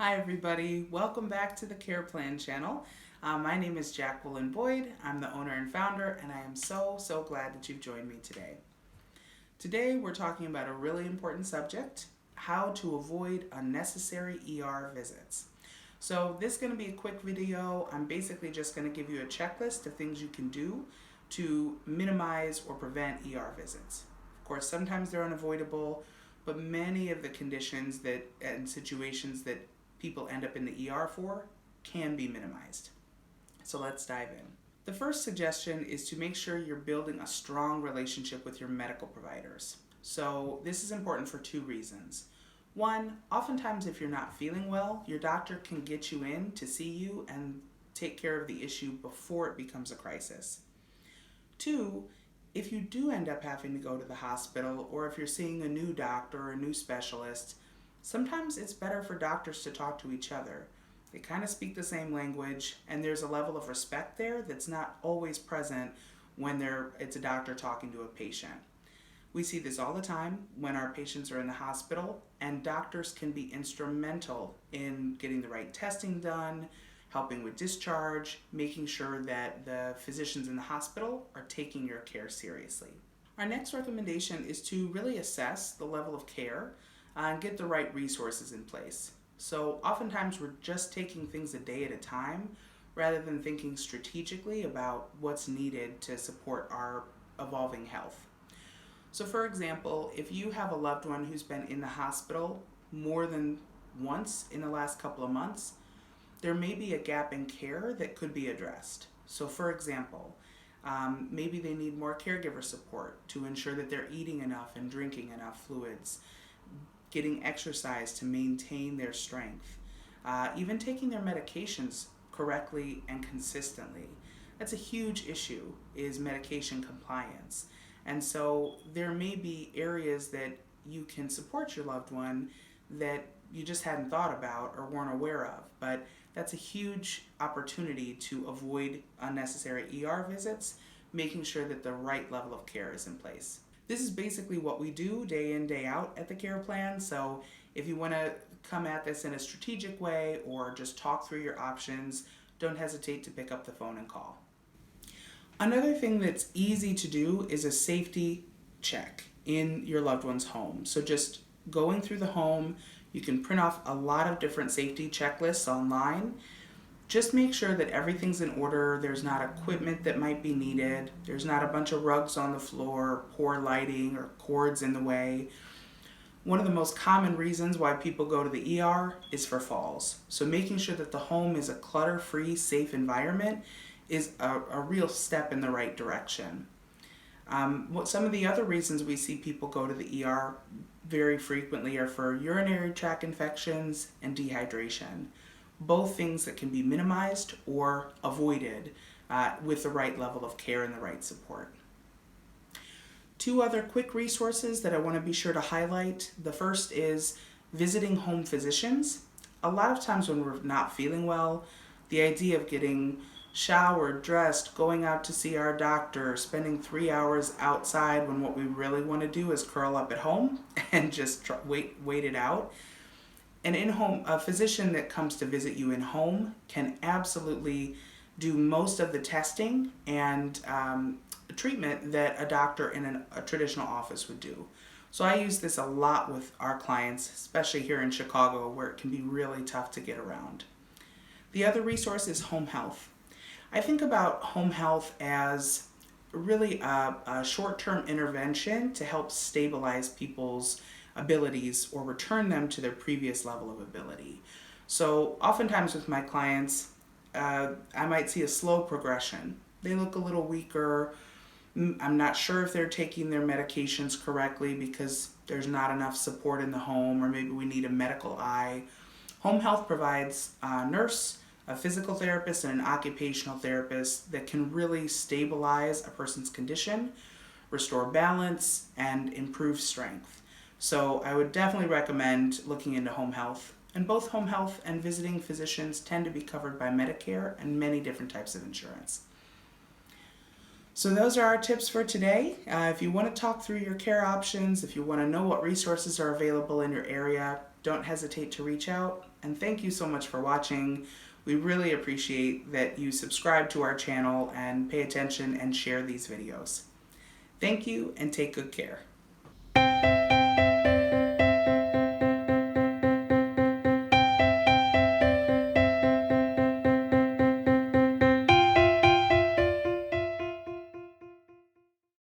Hi everybody, welcome back to the Care Plan channel. My name is Jacqueline Boyd. I'm the owner and founder, and I am so glad that you've joined me today. Today we're talking about a really important subject, how to avoid unnecessary ER visits. So this is going to be a quick video. I'm basically just going to give you a checklist of things you can do to minimize or prevent ER visits. Of course, sometimes they're unavoidable, but many of the conditions and situations that people end up in the ER for can be minimized. So let's dive in. The first suggestion is to make sure you're building a strong relationship with your medical providers. So this is important for two reasons. One, oftentimes if you're not feeling well, your doctor can get you in to see you and take care of the issue before it becomes a crisis. Two, if you do end up having to go to the hospital, or if you're seeing a new doctor or a new specialist, sometimes it's better for doctors to talk to each other. They kind of speak the same language, and there's a level of respect there that's not always present when it's a doctor talking to a patient. We see this all the time when our patients are in the hospital, and doctors can be instrumental in getting the right testing done, helping with discharge, making sure that the physicians in the hospital are taking your care seriously. Our next recommendation is to really assess the level of care and get the right resources in place. So oftentimes we're just taking things a day at a time rather than thinking strategically about what's needed to support our evolving health. So for example, if you have a loved one who's been in the hospital more than once in the last couple of months, there may be a gap in care that could be addressed. So for example, maybe they need more caregiver support to ensure that they're eating enough and drinking enough fluids, getting exercise to maintain their strength, even taking their medications correctly and consistently. That's a huge issue, is medication compliance. And so there may be areas that you can support your loved one that you just hadn't thought about or weren't aware of. But that's a huge opportunity to avoid unnecessary ER visits, making sure that the right level of care is in place. This is basically what we do day in, day out at the Care Plan. So if you want to come at this in a strategic way or just talk through your options, don't hesitate to pick up the phone and call. Another thing that's easy to do is a safety check in your loved one's home. So just going through the home, you can print off a lot of different safety checklists online. Just make sure that everything's in order. There's not equipment that might be needed. There's not a bunch of rugs on the floor, poor lighting, or cords in the way. One of the most common reasons why people go to the ER is for falls. So making sure that the home is a clutter-free, safe environment is a real step in the right direction. Some of the other reasons we see people go to the ER very frequently are for urinary tract infections and dehydration. Both things that can be minimized or avoided with the right level of care and the right support. Two other quick resources that I want to be sure to highlight. The first is visiting home physicians. A lot of times when we're not feeling well, the idea of getting showered, dressed, going out to see our doctor, spending 3 hours outside when what we really want to do is curl up at home and just wait it out. An in-home, a physician that comes to visit you in home can absolutely do most of the testing and treatment that a doctor in a traditional office would do. So I use this a lot with our clients, especially here in Chicago, where it can be really tough to get around. The other resource is home health. I think about home health as really a short-term intervention to help stabilize people's abilities or return them to their previous level of ability. So oftentimes with my clients, I might see a slow progression. They look a little weaker. I'm not sure if they're taking their medications correctly because there's not enough support in the home, or maybe we need a medical eye. Home health provides a nurse, a physical therapist, and an occupational therapist that can really stabilize a person's condition, restore balance, and improve strength. So I would definitely recommend looking into home health. And both home health and visiting physicians tend to be covered by Medicare and many different types of insurance. So those are our tips for today. If you want to talk through your care options, if you want to know what resources are available in your area, don't hesitate to reach out. And thank you so much for watching. We really appreciate that you subscribe to our channel and pay attention and share these videos. Thank you and take good care.